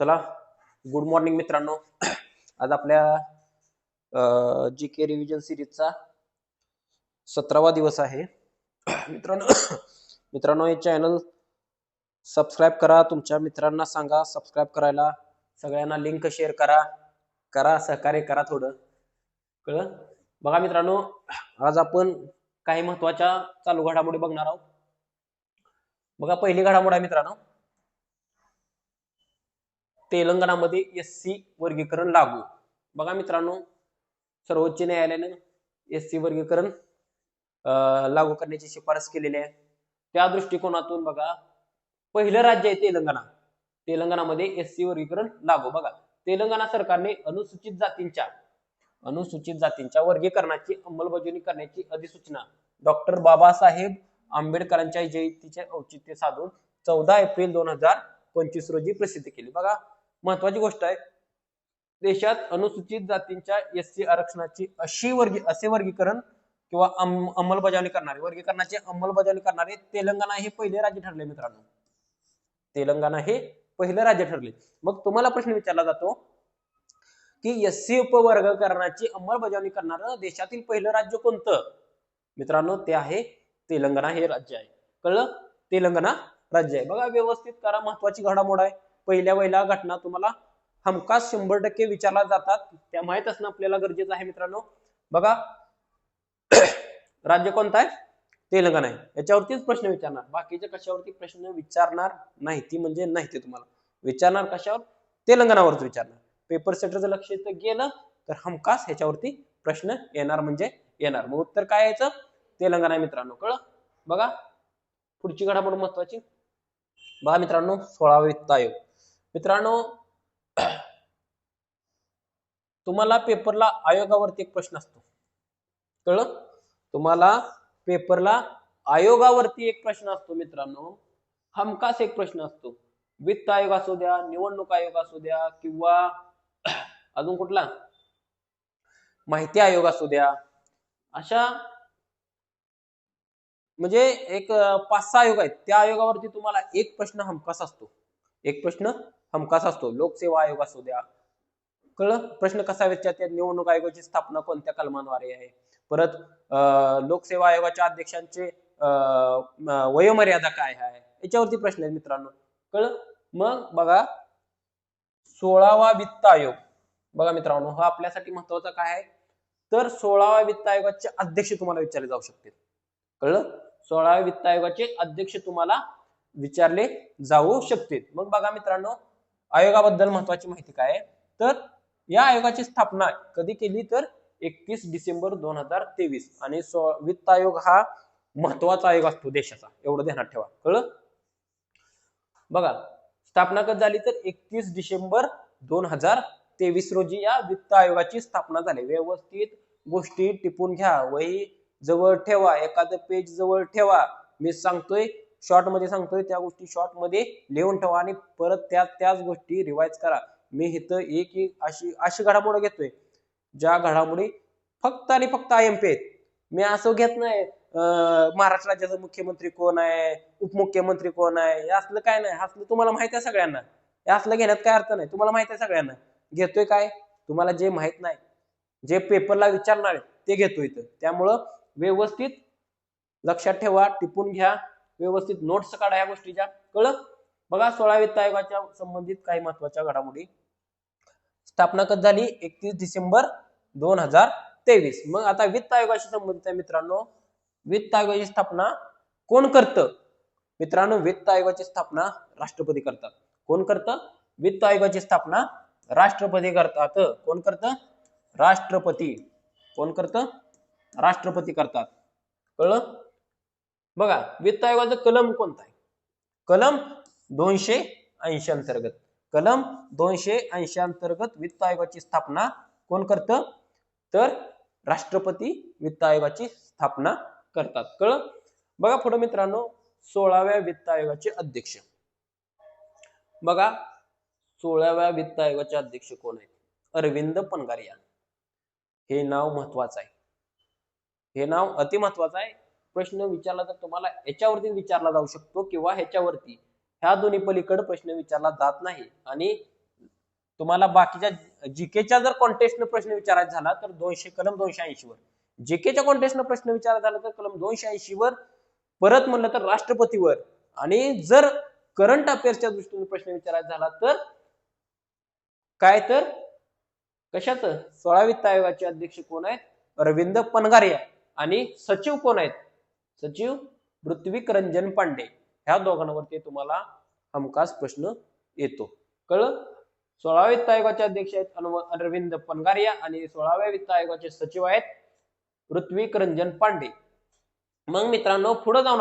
चला, good morning मित्रांनो. आज आपल्या जी के रिव्हिजन सिरीजचा 17वा दिवस आहे. मित्रांनो मित्रांनो हे चॅनल सबस्क्राईब करा, तुमच्या मित्रांना सांगा सबस्क्राईब करायला, सगळ्यांना लिंक शेअर करा सहकार्य करा थोडं. कळलं? बघा मित्रांनो, आज आपण काही महत्वाच्या चालू घडामोडी बघणार आहोत. बघा, पहिली घडामोड आहे मित्रांनो, तेलंगणामध्ये एससी वर्गीकरण लागू. बघा मित्रांनो, सर्वोच्च न्यायालयाने एससी वर्गीकरण लागू करण्याची शिफारस केलेली आहे. त्या दृष्टिकोनातून बघा, पहिलं राज्य आहे तेलंगणा. तेलंगणामध्ये एससी वर्गीकरण लागू. बघा, तेलंगणा सरकारने अनुसूचित जातींच्या वर्गीकरणाची अंमलबजावणी करण्याची अधिसूचना डॉक्टर बाबासाहेब आंबेडकरांच्या जयंतीचे औचित्य साधून 14 एप्रिल 2025 रोजी प्रसिद्ध केली. बघा, महत्वाची गोष्ट आहे, देशात अनुसूचित जातींच्या एससी आरक्षणाची असे वर्गीकरण किंवा वर्गीकरणाची अंमलबजावणी करणारे तेलंगणा हे पहिले राज्य ठरले. मित्रांनो, तेलंगणा हे पहिलं राज्य ठरले. मग तुम्हाला प्रश्न विचारला जातो की एससी उपवर्गीकरणाची अंमलबजावणी करणारं देशातील पहिलं राज्य कोणतं? मित्रांनो, ते आहे तेलंगणा हे राज्य आहे. कळलं? तेलंगणा राज्य आहे. बघा, व्यवस्थित करा, महत्वाची घडामोड आहे. पहिल्या घटना तुम्हाला हमखास 100% विचारला जातात, त्या माहित असणं आपल्याला गरजेचं आहे. मित्रांनो बघा, राज्य कोणतं आहे? तेलंगणा आहे. याच्यावरतीच प्रश्न विचारणार, बाकीचे कशावरती प्रश्न विचारणार नाही. ती म्हणजे नाही, ते तुम्हाला विचारणार कशावर? तेलंगणावरच विचारणार. पेपर सेटरचं लक्ष इथं गेलं तर हमखास ह्याच्यावरती प्रश्न येणार म्हणजे येणार. मग उत्तर काय यायचं? तेलंगणा. मित्रांनो कळलं? बघा, पुढची घडामोड महत्वाची. बघा मित्रांनो, 16वा वित्त आयोग. मित्रांनो, तुम्हाला पेपरला आयोगावरती एक प्रश्न असतो. कळलं? तुम्हाला पेपरला आयोगावरती एक प्रश्न असतो. मित्रांनो, हमखास एक प्रश्न असतो. वित्त आयोग असू द्या, निवडणूक आयोग असू द्या, किंवा अजून कुठला माहिती आयोग असू द्या, अशा म्हणजे एक 5-6 आयोग आहेत. त्या आयोगावरती तुम्हाला एक प्रश्न हमखास असतो. लोकसेवा आयोग असू द्या. कळलं? प्रश्न कसा विचारतात? निवडणूक आयोगाची स्थापना कोणत्या कलमांद्वारे आहे? परत लोकसेवा आयोगाच्या अध्यक्षांचे वयोमर्यादा काय आहे? याच्यावरती प्रश्न आहेत. मित्रांनो कळलं? मग बघा, 16वा वित्त आयोग. बघा मित्रांनो, हा आपल्यासाठी महत्वाचा काय आहे? तर 16वा वित्त आयोगाचे अध्यक्ष तुम्हाला विचारले जाऊ शकते. कळलं? 16व्या वित्त आयोगाचे अध्यक्ष तुम्हाला विचारले जाऊ शकते. मग बघा मित्रांनो, आयोगाबद्दल महत्वाची माहिती काय आहे? तर या आयोगाची स्थापना कधी केली? तर 31 डिसेंबर 2023. आणि वित्त आयोग हा महत्वाचा आयोग असतो देशाचा, एवढं ध्यानात ठेवा. कळलं? बघा, स्थापना कधी झाली? तर 31 डिसेंबर 2023 रोजी या वित्त आयोगाची स्थापना झाली. व्यवस्थित गोष्टी टिपून घ्या, वही जवळ ठेवा, एखादं पेज जवळ ठेवा. मी सांगतोय शॉर्ट मध्ये सांगतोय, त्या गोष्टी शॉर्ट मध्ये लिहून ठेवा आणि परत त्याच गोष्टी रिवाइज करा. मी इथं एक अशी घडामोड घेतोय ज्या घडामोडी फक्त आणि फक्त IMP आहेत. मी असं घेत नाही महाराष्ट्र राज्याचा मुख्यमंत्री कोण आहे, उपमुख्यमंत्री कोण आहे, हे असलं काय नाही. असलं तुम्हाला माहित आहे सगळ्यांना. हे असलं घेण्यात काय अर्थ नाही. तुम्हाला माहित आहे सगळ्यांना. घेतोय काय? तुम्हाला जे माहित नाही, जे पेपरला विचारणार ते घेतोय इथं. त्यामुळं व्यवस्थित लक्षात ठेवा, टिपून घ्या, व्यवस्थित नोट्स काढा या गोष्टीच्या. कळलं? बघा, 16 वित्त आयोगाच्या संबंधित काही महत्वाच्या घडामोडी. स्थापना कधी झाली? 31 डिसेंबर 2023. मग आता वित्त आयोगाशी संबंधित आहे. मित्रांनो, वित्त आयोगाची स्थापना कोण करतं? मित्रांनो, वित्त आयोगाची स्थापना राष्ट्रपती करतात. कोण करतं? वित्त आयोगाची स्थापना राष्ट्रपती करतात. कोण करतं? राष्ट्रपती. कोण करतं? राष्ट्रपती करतात. कळलं? बघा, वित्त आयोगाचं कलम कोणतं आहे? कलम 280 अंतर्गत. कलम 280 अंतर्गत वित्त आयोगाची स्थापना कोण करतं? तर राष्ट्रपती वित्त आयोगाची स्थापना करतात. कळलं? बघा पुढे मित्रांनो, 16व्या वित्त आयोगाचे अध्यक्ष. बघा, 16व्या वित्त आयोगाचे अध्यक्ष कोण आहेत? अरविंद पनगारिया. हे नाव महत्वाचं आहे. हे नाव अति महत्वाचं आहे. प्रश्न विचारला तर तुम्हाला याच्यावरती विचारला जाऊ शकतो किंवा ह्याच्यावरती. ह्या दोन्ही पलीकडे प्रश्न विचारला जात नाही. आणि तुम्हाला बाकीच्या जीकेच्या जर कॉन्टेस्टनं प्रश्न विचारायचा झाला तर कलम 280 वर, जीकेच्या कॉन्टेस्टनं प्रश्न विचारायचा झाला तर कलम 280 वर, परत म्हणलं तर राष्ट्रपतीवर, आणि जर करंट अफेअर्सच्या दृष्टीने प्रश्न विचारायचा झाला तर काय, तर कशाचं, 16 वित्त आयोगाचे अध्यक्ष कोण आहेत, अरविंद पनगारिया, आणि सचिव कोण आहेत, सचिव ऋत्विक रंजन पांडे. ह्या दोघांवरती तुम्हाला हमखास प्रश्न येतो. कळलं? 16 वित्त आयोगाचे अध्यक्ष आहेत अरविंद पनगारिया आणि 16व्या वित्त आयोगाचे सचिव आहेत ऋत्विक रंजन पांडे. मग मित्रांनो पुढे जाऊन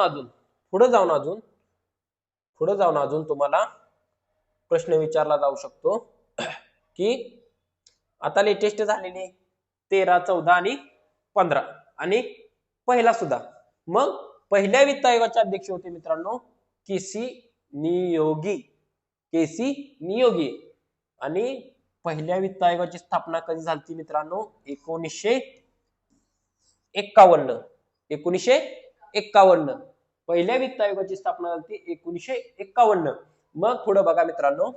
अजून तुम्हाला प्रश्न विचारला जाऊ शकतो की आता लेटेस्ट झालेले 13, 14 आणि 15 आणि पहिला सुद्धा. मग पहिल्या वित्त आयोगाचे अध्यक्ष होते मित्रांनो केसी नियोगी. आणि पहिल्या वित्त आयोगाची स्थापना कधी झाली मित्रांनो, 1951. पहिल्या वित्त आयोगाची स्थापना झाली 1951. मग पुढे बघा मित्रांनो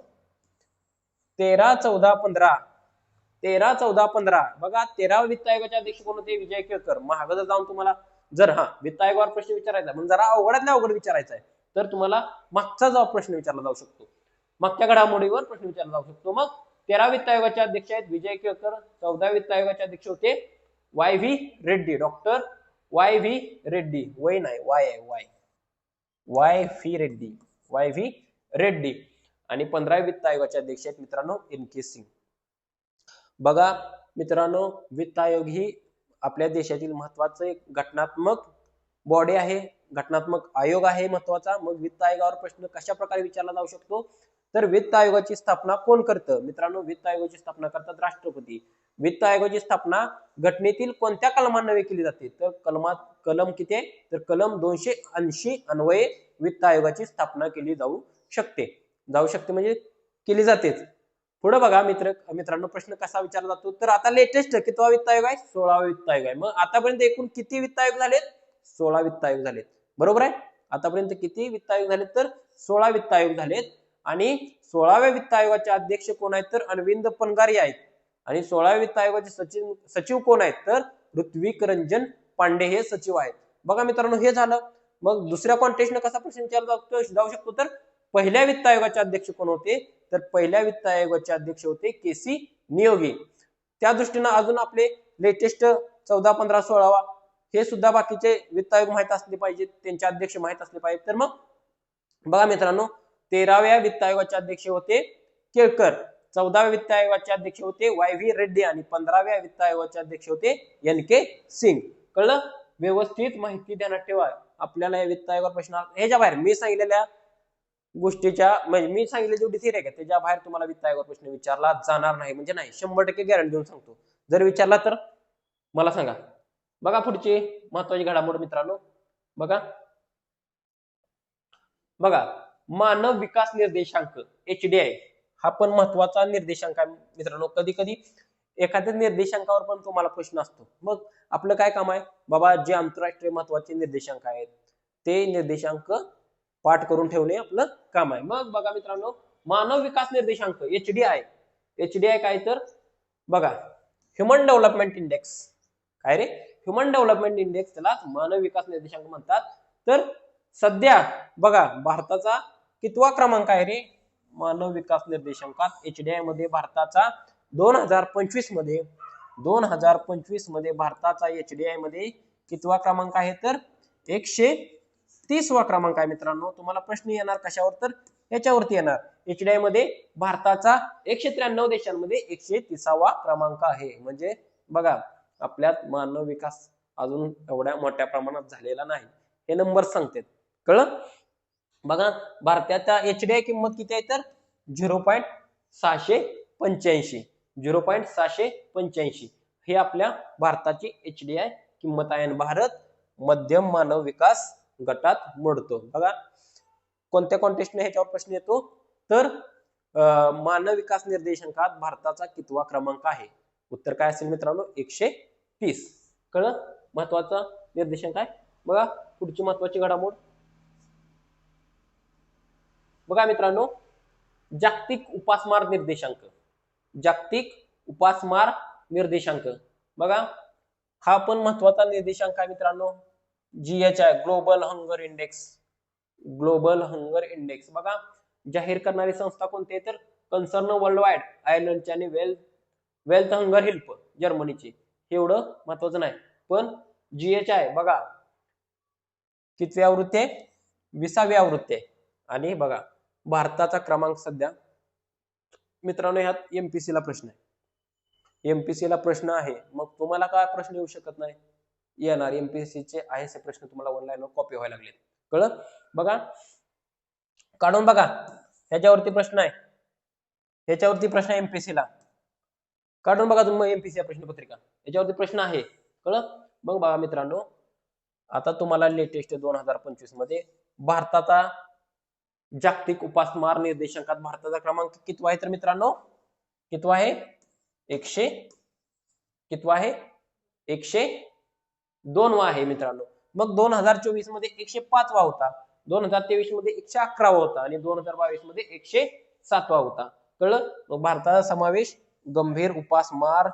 13, 14, 15 बघा. 13 वित्त आयोगाचे अध्यक्ष कोण होते, विजय केळकर. महाग जाऊन तुम्हाला जर वित्त आयोगावर प्रश्न विचारायचा म्हणजे जरा अवघडातल्या अवघड विचारायचा आहे तर तुम्हाला मागचा जबाब प्रश्न विचारला जाऊ शकतो, मागच्या घडामोडीवर प्रश्न विचारला जाऊ शकतो. मग 13 वित्त आयोगाचे अध्यक्ष आहेत विजय केळकर. 14 वित्त आयोगाचे अध्यक्ष होते Y V Reddy, doctor Y V Reddy, वय नाही वाय व्ही रेड्डी. आणि 15 वित्त आयोगाचे अध्यक्ष आहेत मित्रांनो एन के सिंग. बघा मित्रांनो वित्त आयोग ही आपल्या देशातील महत्वाचं एक घटनात्मक बॉडी आहे, घटनात्मक आयोग आहे महत्वाचा. मग वित्त आयोगावर प्रश्न कशा प्रकारे विचारला जाऊ शकतो, तर वित्त आयोगाची स्थापना कोण करतं मित्रांनो, वित्त आयोगाची स्थापना करतात राष्ट्रपती. वित्त आयोगाची स्थापना घटनेतील कोणत्या कलमान्वये केली जाते, तर कलम किती आहे, तर कलम 280 अन्वये वित्त आयोगाची स्थापना केली जाऊ शकते म्हणजे केली जातेच. पुढे बघा मित्रांनो प्रश्न कसा विचारला जातो, तर आता लेटेस्ट कितवा वित्त आयोग आहे, 16वा वित्त आयोग आहे. मग आतापर्यंत एकूण किती वित्त आयोग झालेत, 16 वित्त आयोग झालेत, बरोबर आहे. आतापर्यंत किती वित्त आयोग झालेत, तर 16 वित्त आयोग झालेत. आणि 16व्या वित्त आयोगाचे अध्यक्ष कोण आहेत, तर अरविंद पनगारिया आहेत. आणि 16व्या वित्त आयोगाचे सचिव कोण आहेत, तर ऋत्विक रंजन पांडे हे सचिव आहेत. बघा मित्रांनो हे झालं. मग दुसऱ्या कॉन्टेस्टने कसा प्रश्न विचारला जाऊ शकतो, तर पहिल्या वित्त आयोगाचे अध्यक्ष कोण होते, तर पहिल्या वित्त आयोगाचे अध्यक्ष होते केसी नियोगी. त्या दृष्टीने अजून आपले लेटेस्ट 14, 15, 16 हे सुद्धा बाकीचे वित्त आयोग माहित असले पाहिजेत, त्यांचे अध्यक्ष माहित असले पाहिजेत. तर मग बघा मित्रांनो 13व्या वित्त आयोगाचे अध्यक्ष होते केळकर, 14व्या वित्त आयोगाचे अध्यक्ष होते वाय व्ही रेड्डी आणि 15व्या वित्त आयोगाचे अध्यक्ष होते एन के सिंग. कळलं? व्यवस्थित माहिती ध्यानात ठेवा. आपल्याला वित्त आयोगावर प्रश्न ह्याच्या बाहेर मी सांगितलेल्या गोष्टीच्या म्हणजे मी सांगितलेली जेवढी थिअरी आहे त्याच्या बाहेर तुम्हाला वित्त आयोगावर प्रश्न विचारला जाणार नाही, म्हणजे नाही 100% गॅरंटी देऊन सांगतो. जर विचारला तर मला सांगा. बघा पुढची महत्वाची घडामोड मित्रांनो, बघा मानव विकास निर्देशांक HDI हा पण महत्वाचा निर्देशांक आहे मित्रांनो. कधी कधी एखाद्या निर्देशांकावर पण तुम्हाला प्रश्न असतो. मग आपलं काय काम आहे बाबा, जे आंतरराष्ट्रीय महत्वाचे निर्देशांक आहेत ते निर्देशांक पाठ करून ठेवणे आपलं काम आहे. मग बघा मित्रांनो मानव विकास निर्देशांक HDI काय, तर बघा ह्युमन डेव्हलपमेंट इंडेक्स. काय रे, ह्युमन डेव्हलपमेंट इंडेक्स, त्याला मानव विकास निर्देशांक म्हणतात. तर सध्या बघा भारताचा कितवा क्रमांक आहे रे मानव विकास निर्देशांकात HDI मध्ये भारताचा 2025 मध्ये भारताचा HDI मध्ये कितवा क्रमांक आहे, तर 130वा क्रमांक आहे मित्रांनो. तुम्हाला प्रश्न येणार कशावर, तर याच्यावरती येणार. HDI मध्ये भारताचा 193 देशांमध्ये 130वा क्रमांक आहे. म्हणजे बघा आपल्यात मानव विकास अजून एवढ्या मोठ्या प्रमाणात झालेला नाही, हे नंबर सांगतात. कळलं? बघा भारताच्या HDI किंमत किती आहे, तर 0.685 हे आपल्या भारताची HDI किंमत आहे. भारत मध्यम मानव विकास गटात मोडतो. बघा कोणत्या कॉन्टेस्टने ह्याच्यावर प्रश्न येतो, तर मानव विकास निर्देशांकात भारताचा कितवा क्रमांक आहे. उत्तर काय असेल मित्रांनो, 130. कळलं? महत्वाचा निर्देशांक आहे. बघा पुढची महत्वाची घडामोड, बघा मित्रांनो जागतिक उपासमार निर्देशांक. जागतिक उपासमार निर्देशांक बघा, हा पण महत्वाचा निर्देशांक आहे मित्रांनो. GHI global hunger index. Global hunger index बघा, जाहीर करणारी संस्था कोणती आहे तर कन्सर्न वर्ल्ड वाईड आयर्लंडची आणि वेल्थ हंगर हेल्प जर्मनीची. एवढं महत्वाचं नाही, पण GHI बघा कितवी आवृत्ती आहे, 20वी आवृत्ती आहे. आणि बघा भारताचा क्रमांक सध्या मित्रांनो, ह्यात MPSC ला प्रश्न आहे. MPSC ला प्रश्न आहे, मग तुम्हाला काय प्रश्न येऊ शकत नाही, येणार. MPSC चे आहे प्रश्न तुम्हाला ऑनलाईन कॉपी व्हायला लागले. कळलं? बघा काढून बघा, ह्याच्यावरती प्रश्न आहे, ह्याच्यावरती प्रश्न आहे MPSC ला. काढून बघा तुम्ही MPSC प्रश्नपत्रिका, याच्यावरती प्रश्न आहे. कळलं? मग बघा मित्रांनो, आता तुम्हाला लेटेस्ट 2025 मध्ये भारताचा जागतिक उपासमार निर्देशांकात भारताचा क्रमांक कितवा आहे तर मित्रांनो, कितवा आहे, 100 कितवा आहे, 102 वा आहे मित्रांनो. मग 2024 मध्ये 105 वा होता, 2023 मध्ये 111 वा होता आणि 2022 मध्ये 107 वा होता. कळलं? मग भारताचा समावेश गंभीर उपासमार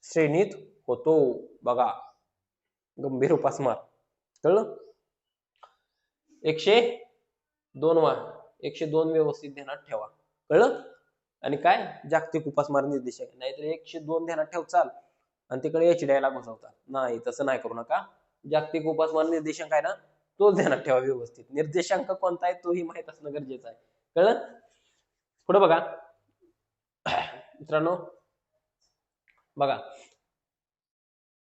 श्रेणीत होतो. बघा गंभीर उपासमार. कळलं? 102 वा, 102 व्यवस्थित ध्यानात ठेवा. कळलं? आणि काय जागतिक उपासमार निर्देशांक, नाहीतर 102 ध्यानात ठेवचाल आणि तिकडे HDI ला घुसवता. नाही, तसं नाही करू नका. जागतिक उपासमार निर्देशांक आहे ना, तो ध्यानात ठेवा व्यवस्थित. निर्देशांक कोणता आहे तोही माहित असणं गरजेचं आहे. कळलं? पुढे बघा मित्रांनो, बघा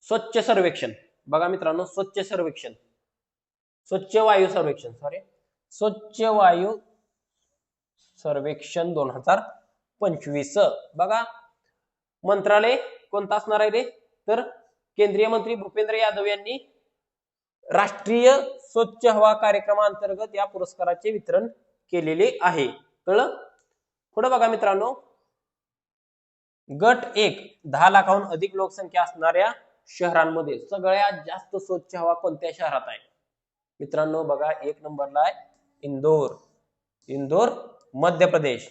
स्वच्छ सर्वेक्षण. बघा मित्रांनो, स्वच्छ सर्वेक्षण, स्वच्छ वायू सर्वेक्षण, स्वच्छ वायू सर्वेक्षण 2025. बघा मंत्रालय कोणता असणार आहे रे तर केंद्रीय मंत्री भूपेंद्र यादव यांनी राष्ट्रीय स्वच्छ हवा कार्यक्रमाअंतर्गत या पुरस्काराचे वितरण केलेले आहे. कळलं? पुढे बघा मित्रांनो, गट 1, 10 लाखाहून अधिक लोकसंख्या असणाऱ्या शहरांमध्ये सगळ्यात जास्त स्वच्छ हवा कोणत्या शहरात आहे मित्रांनो? बघा 1 नंबरला आहे इंदोर. इंदोर मध्य प्रदेश.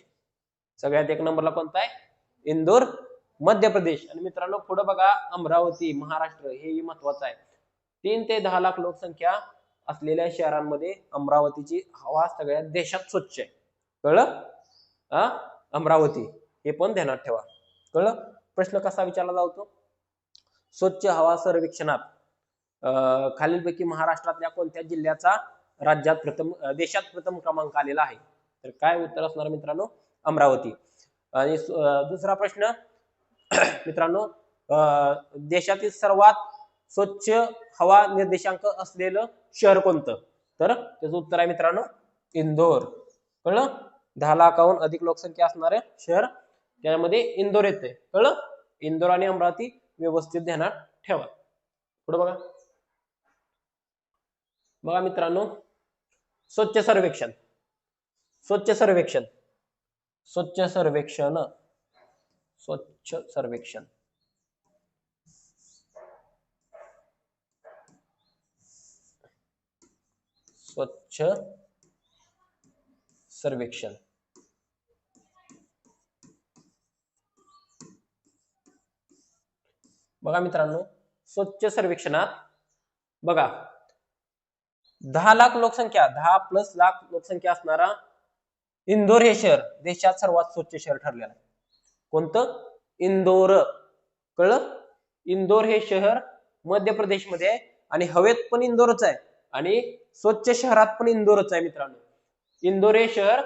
सगळ्यात 1 नंबरला कोणता आहे? इंदोर मध्य प्रदेश. आणि मित्रांनो पुढे बघा अमरावती महाराष्ट्र. हेही महत्वाचं आहे. 3 ते 10 लाख लोकसंख्या असलेल्या शहरांमध्ये अमरावतीची हवा सगळ्यात देशात स्वच्छ आहे. कळलं? अमरावती, हे पण ध्यानात ठेवा. कळलं? प्रश्न कसा विचारला जातो? स्वच्छ हवा सर्वेक्षणात खालीलपैकी महाराष्ट्रातल्या कोणत्या जिल्ह्याचा देशात प्रथम क्रमांक आलेला आहे? तर काय उत्तर असणार मित्रांनो? अमरावती. आणि दुसरा प्रश्न मित्रांनो, देशातील सर्वात स्वच्छ हवा निर्देशांक असलेलं शहर कोणतं? तर त्याचं उत्तर आहे मित्रांनो इंदोर. कळलं? 10 लाखाहून अधिक लोकसंख्या असणारे शहर, त्यामध्ये इंदोर येते. कळलं? इंदोर आणि अमरावती व्यवस्थित ध्यानात ठेवा. पुढे बघा, बघा मित्रांनो, स्वच्छ सर्वेक्षण, स्वच्छ सर्वेक्षण, स्वच्छ सर्वेक्षण, स्वच्छ सर्वेक्षण, स्वच्छ सर्वेक्षण. बघा मित्रांनो, स्वच्छ सर्वेक्षणात बघा 10 लाख लोकसंख्या, 10 प्लस लाख लोकसंख्या असणारा इंदोर हे शहर देशात सर्वात स्वच्छ शहर ठरलेलं आहे. कोणतं? इंदोर. कळलं? इंदोर हे शहर मध्य प्रदेशमध्ये आहे आणि हवेत पण इंदोरच आहे आणि स्वच्छ शहरात पण इंदोरच आहे मित्रांनो. इंदोर हे शहर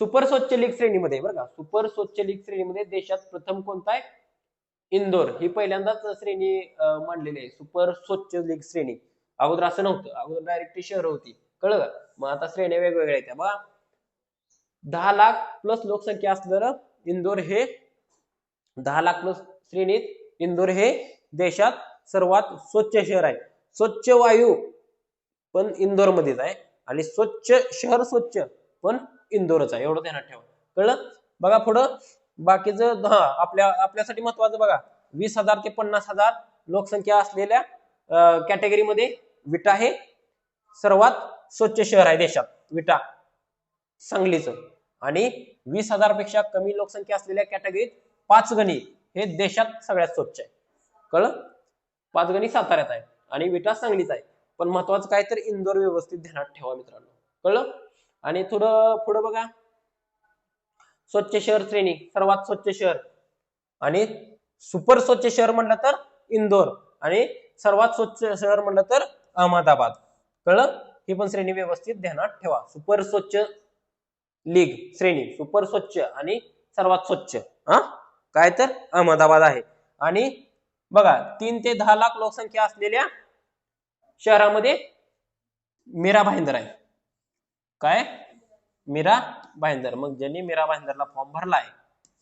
सुपर स्वच्छ लीग श्रेणीमध्ये, बरं का, सुपर स्वच्छ लीग श्रेणीमध्ये देशात प्रथम कोणता आहे? इंदोर. ही पहिल्यांदाच श्रेणी मांडलेली आहे, सुपर स्वच्छ लीग श्रेणी. अगोदर असं नव्हतं, अगोदर डायरेक्ट शहर होती. कळलं का? मग आता श्रेण्या वेगवेगळ्या आहेत. बघा 10 लाख प्लस लोकसंख्या असलेलं इंदोर हे 10 लाख प्लस श्रेणीत इंदोर हे देशात सर्वात स्वच्छ शहर आहे. स्वच्छ वायू पण इंदोर मध्येच आहे आणि स्वच्छ शहर स्वच्छ पण इंदोरच आहे. एवढं ध्यानात ठेवा. कळलं? बघा पुढं बाकीचं आपल्यासाठी महत्वाचं बघा, 20,000 ते 50,000 लोकसंख्या असलेल्या कॅटेगरीमध्ये विटा हे सर्वात स्वच्छ शहर आहे देशात. विटा सांगलीचं. आणि 20,000 पेक्षा कमी लोकसंख्या असलेल्या कॅटेगरीत 5 गणी हे देशात सगळ्यात स्वच्छ आहे. कळलं? 5 गणी साताऱ्यात आहे आणि विटा सांगलीत आहे. पण महत्वाचं काय तर इंदोर व्यवस्थित ध्यानात ठेवा मित्रांनो. कळलं? आणि थोडं पुढे बघा, स्वच्छ शहर श्रेणी, सर्वात स्वच्छ शहर आणि सुपर स्वच्छ शहर म्हणलं तर इंदोर आणि सर्वात स्वच्छ शहर म्हणलं तर अहमदाबाद. कळलं? ही पण श्रेणी व्यवस्थित ध्यानात ठेवा. सुपर स्वच्छ लीग श्रेणी, सुपर स्वच्छ आणि सर्वात स्वच्छ हा काय तर अहमदाबाद आहे. आणि बघा 3 ते 10 लाख लोकसंख्या असलेल्या शहरामध्ये मीरा भाईंदर आहे. काय? मीरा भाईंदर. मग ज्यांनी मीरा भाईंदरला फॉर्म भरलाय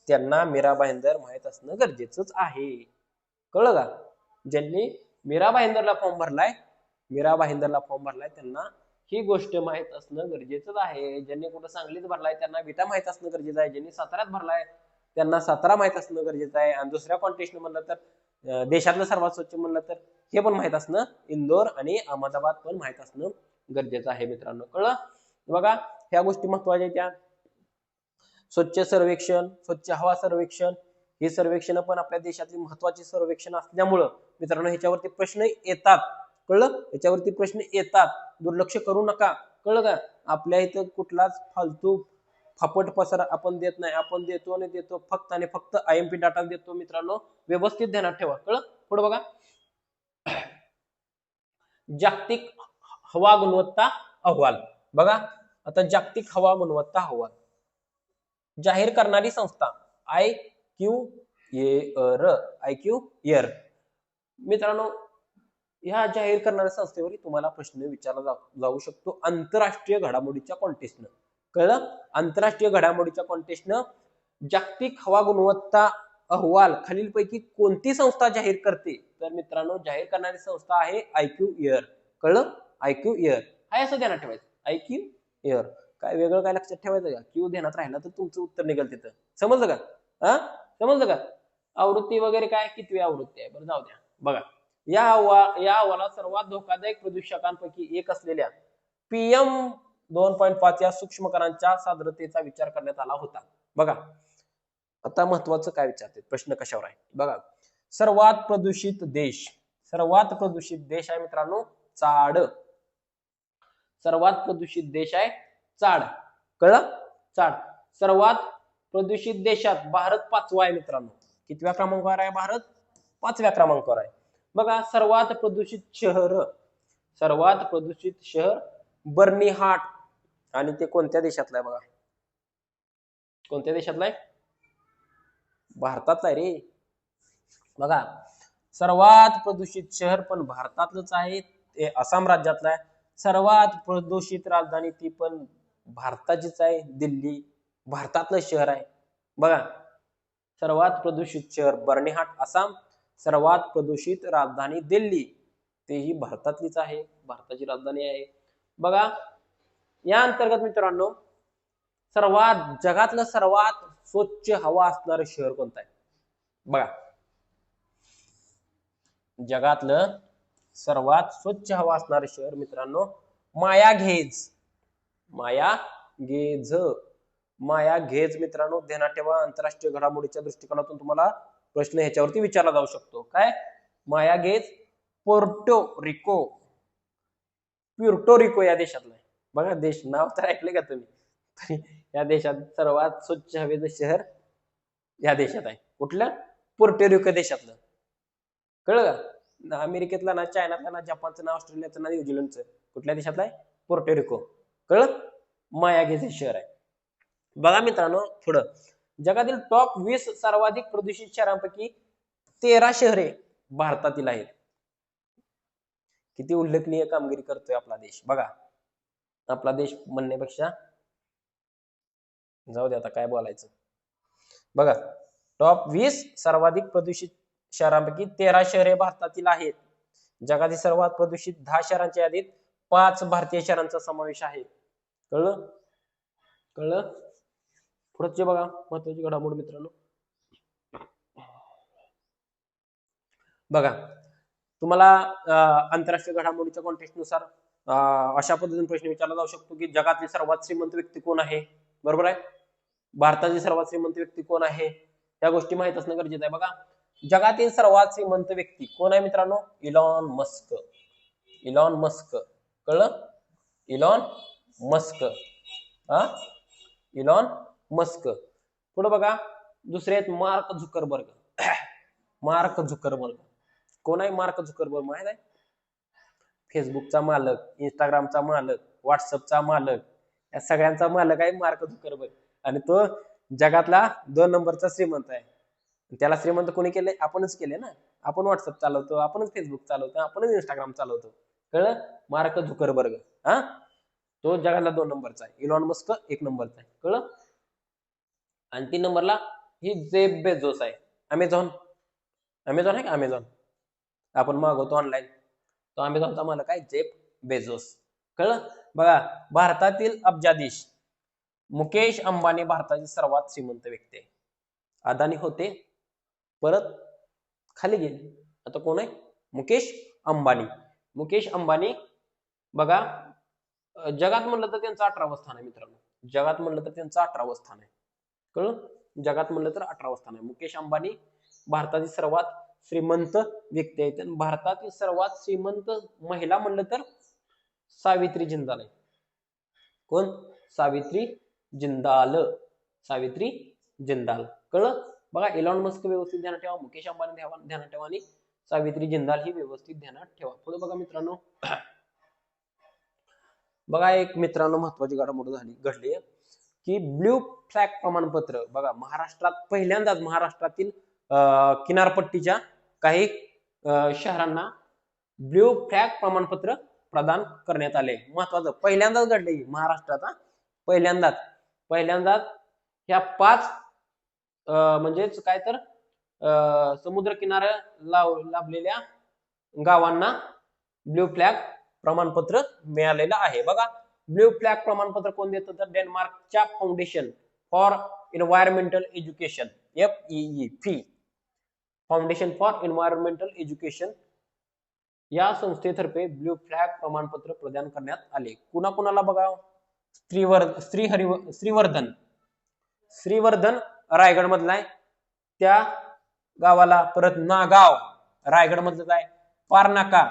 त्यांना मीरा भाईंदर माहित असणं गरजेचंच आहे. कळलं का? ज्यांनी मीरा भाईंदरला फॉर्म भरलाय त्यांना ही गोष्ट माहित असणं गरजेचंच आहे. ज्यांनी कुठं सांगलीत भरलाय त्यांना विटा माहित असणं गरजेचं आहे. ज्यांनी साताऱ्यात भरलाय त्यांना सातारा माहित असणं गरजेचं आहे. आणि दुसऱ्या कॉन्टेस्ट म्हणलं तर देशातलं सर्वात स्वच्छ म्हणलं तर हे पण माहित असणं, इंदोर आणि अहमदाबाद पण माहित असणं गरजेचं आहे मित्रांनो. कळलं? बघा ह्या गोष्टी महत्वाच्या त्या. स्वच्छ सर्वेक्षण, स्वच्छ हवा सर्वेक्षण, हे सर्वेक्षण पण आपल्या देशातली महत्वाची सर्वेक्षण असल्यामुळं मित्रांनो ह्याच्यावरती प्रश्न येतात. कळलं? ह्याच्यावरती प्रश्न येतात, दुर्लक्ष करू नका. कळलं का? आपल्या इथं कुठलाच फालतू फापट पसारा आपण देत नाही. आपण देतो आणि देतो फक्त आणि फक्त IMP डाटा देतो मित्रांनो. व्यवस्थित ध्यानात ठेवा. कळलं? पुढे बघा, जागतिक हवा गुणवत्ता अहवाल. बघा आता जागतिक हवा गुणवत्ता अहवाल जाहीर करणारी संस्था IQAir. मित्रांनो ह्या जाहीर करणाऱ्या संस्थेवर तुम्हाला प्रश्न विचारला जाऊ शकतो आंतरराष्ट्रीय घडामोडीच्या कॉन्टेस्टनं. कळलं? आंतरराष्ट्रीय घडामोडीच्या कॉन्टेस्टनं जागतिक हवा गुणवत्ता अहवाल खालीलपैकी कोणती संस्था जाहीर करते? तर मित्रांनो जाहीर करणारी संस्था आहे IQAir. कळलं? IQAir आहे असं ध्यानात ठेवायचं. IQAir काय वेगळं काय लक्षात ठेवायचं का? क्यू ध्यानात राहिला तर तुमचं उत्तर निघेल तिथं. समजलं का? हा समजलं का? आवृत्ती वगैरे काय कितवी आवृत्ती आहे बरं जाऊ द्या. बघा या अहवालात सर्वात धोकादायक प्रदूषकांपैकी एक असलेल्या PM2.5 या सूक्ष्म कणांच्या सान्द्रतेचा विचार करण्यात आला होता. बघा आता महत्वाचं काय विचारते प्रश्न कशावर आहे बघा. सर्वात प्रदूषित देश आहे मित्रांनो चाड. सर्वात प्रदूषित देश आहे चाड. कळलं? चाड. सर्वात प्रदूषित देशात भारत 5वा आहे मित्रांनो. कितव्या क्रमांकावर आहे भारत? 5व्या क्रमांकावर आहे. बघा सर्वात प्रदूषित शहर बर्निहाट. आणि ते कोणत्या देशातलं आहे बघा? कोणत्या देशातलं आहे? भारतातलं आहे रे. बघा सर्वात प्रदूषित शहर पण भारतातलंच आहे, ते आसाम राज्यातलं आहे. सर्वात प्रदूषित राजधानी ती पण भारताचीच आहे, दिल्ली. भारतातलं शहर आहे. बघा सर्वात प्रदूषित शहर बर्निहाट आसाम, सर्वात प्रदूषित राजधानी दिल्ली, तेही भारतातलीच आहे, भारताची राजधानी आहे. बघा या अंतर्गत मित्रांनो जगातलं सर्वात स्वच्छ हवा असणारं शहर कोणतं आहे? बघा जगातलं सर्वात स्वच्छ हवा असणारं शहर मित्रांनो मायागेझ मित्रांनो ध्यानात ठेवा. आंतरराष्ट्रीय घडामोडीच्या दृष्टिकोनातून तुम्हाला प्रश्न ह्याच्यावरती विचारला जाऊ शकतो. काय? मायागेझ प्युर्टो रिको या देशातलं आहे. बघा देश नाव तर ऐकले का तुम्ही? या देशात सर्वात स्वच्छ हवेचं शहर या देशात आहे. कुठलं? पोर्टो रिको देशातलं. कळलं का? ना अमेरिकेतला, ना चायनातला, ना जपानचं, ना ऑस्ट्रेलियाचं, ना न्यूझीलंडचं. कुठल्या देशातला आहे? Puerto Rico. कळलं? मायागेझ हे शहर आहे. बघा मित्रांनो पुढं जगातील टॉप 20 सर्वाधिक प्रदूषित शहरांपैकी 13 शहरे भारतातील आहेत. किती उल्लेखनीय कामगिरी करतोय आपला देश. बघा आपला देश म्हणण्यापेक्षा जाऊ दे आता काय बोलायचं. बघा टॉप 20 सर्वाधिक प्रदूषित शहरांपैकी 13 शहरे भारतातील आहेत. जगातील सर्वात प्रदूषित 10 शहरांच्या यादीत 5 भारतीय शहरांचा समावेश आहे. कळलं? पुढचे बघा महत्वाची घडामोड मित्रांनो. बघा तुम्हाला आंतरराष्ट्रीय घडामोडीच्या कॉन्टेक्स्ट नुसार अशा पद्धतीने प्रश्न विचारला जाऊ शकतो की जगातील सर्वात श्रीमंत व्यक्ती कोण आहे? बरोबर आहे. भारताची सर्वात श्रीमंत व्यक्ती कोण आहे, त्या गोष्टी माहित असणं गरजेचं आहे. बघा, जगातील सर्वात श्रीमंत व्यक्ती कोण आहे मित्रांनो? Elon Musk. इलॉन मस्क, कळलं? Elon Musk. हा, इलॉन मस्क. पुढे बघा, दुसरे आहेत मार्क झुकरबर्ग. मार्क झुकरबर्ग कोण आहे? मार्क झुकरबर्ग माहित आहे? फेसबुकचा मालक, इंस्टाग्रामचा मालक, व्हॉट्सअपचा मालक, या सगळ्यांचा मालक आहे मार्क झुकरबर्ग. आणि तो जगातला 2 नंबरचा श्रीमंत आहे. त्याला श्रीमंत कोणी केले? आपणच केले ना. आपण व्हॉट्सअप चालवतो, आपणच फेसबुक चालवतो, आपणच इंस्टाग्राम चालवतो. कळलं? Mark Zuckerberg. हा, तो जगातला 2 नंबरचा आहे. इलॉन मस्क 1 नंबरचा आहे. कळलं? आणि 3 नंबरला ही जेफ बेझोस आहे. अमेझॉन. अमेझॉन आहे का? अमेझॉन आपण मागवतो ऑनलाईन, तो अमेझॉनचा मालक आहे जेफ बेझोस. कळलं? बघा, भारतातील अब्जाधीश मुकेश अंबानी भारताची सर्वात श्रीमंत व्यक्ती आहे. अदानी होते, परत खाली गेले. आता कोण आहे? मुकेश अंबानी. मुकेश अंबानी बघा, जगात म्हणलं तर त्यांचं 18वं स्थान आहे मित्रांनो. जगात म्हणलं तर त्यांचं 18वं स्थान आहे. कळलं? जगात म्हणलं तर 18वं स्थान आहे. मुकेश अंबानी भारताची सर्वात श्रीमंत व्यक्ती आहेत. आणि भारतातील सर्वात श्रीमंत महिला म्हणलं तर सावित्री जिंदाल आहे. कोण? सावित्री जिंदाल. सावित्री जिंदाल. कळलं? बघा, इलॉन मस्क व्यवस्थित ध्यानात ठेवा, मुकेश अंबानी ध्यानात ठेवा, आणि सावित्री जिंदाल ही व्यवस्थित ध्यानात ठेवा. पुढे बघा मित्रांनो, बघा एक मित्रांनो महत्वाची घडामोड घडली की ब्ल्यू फ्लॅग प्रमाणपत्र. बघा, महाराष्ट्रात पहिल्यांदाच महाराष्ट्रातील किनारपट्टीच्या काही शहरांना ब्ल्यू फ्लॅग प्रमाणपत्र प्रदान करण्यात आले. महत्वाचं, पहिल्यांदाच घडले महाराष्ट्रात. पहिल्यांदाच ह्या 5 म्हणजेच काय तर समुद्र किनारा लाभलेल्या गावांना ब्ल्यू फ्लॅग प्रमाणपत्र मिळालेलं आहे. बघा, ब्ल्यू फ्लॅग प्रमाणपत्र कोण देतं? तर डेन्मार्कच्या foundation for environmental education, FEE, foundation for environmental education या संस्थेतर्फे ब्ल्यू फ्लॅग प्रमाणपत्र प्रदान करण्यात आले. कुणाकुणाला? बघा, श्रीवर्धन रायगड मधला आहे त्या गावाला, परत नागाव रायगड मधलं आहे, पारनाका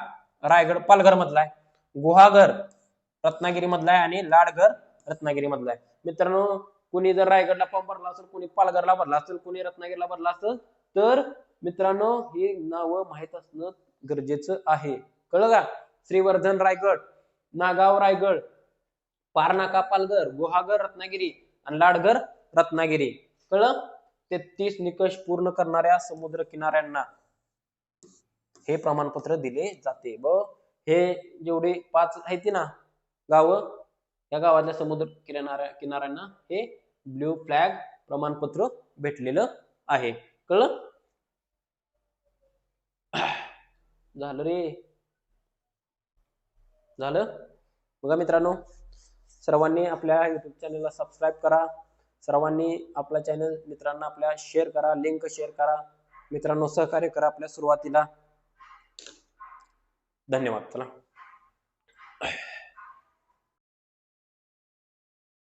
रायगड पालघर मधला आहे, गुहागर रत्नागिरी मधला आहे, आणि लाडघर रत्नागिरी मधला आहे. मित्रांनो, कुणी जर रायगडला फॉर्म भरला असेल, कुणी पालघरला भरला असेल, कुणी रत्नागिरीला भरला असेल, तर मित्रांनो ही नावं माहित असणं गरजेचं आहे. कळलं का? श्रीवर्धन रायगड, नागाव रायगड, पारनाका पालघर, गुहागर रत्नागिरी, आणि लाडघर रत्नागिरी. कळलं? 33 निकष पूर्ण करणाऱ्या समुद्र किनाऱ्यांना हे प्रमाणपत्र दिले जाते. व हे जेवढे 5 आहेत ना गावं, या गावातल्या समुद्र किनाऱ्यांना हे ब्ल्यू फ्लॅग प्रमाणपत्र भेटलेलं आहे. कळलं? झालं रे, झालं. बघा मित्रांनो, सर्वांनी आपल्या युट्यूब चॅनलला सबस्क्राईब करा. सर्वांनी आपला चॅनल मित्रांना आपल्या शेअर करा, लिंक शेअर करा. मित्रांनो, सहकार्य करा आपल्या सुरुवातीला. धन्यवाद. चला.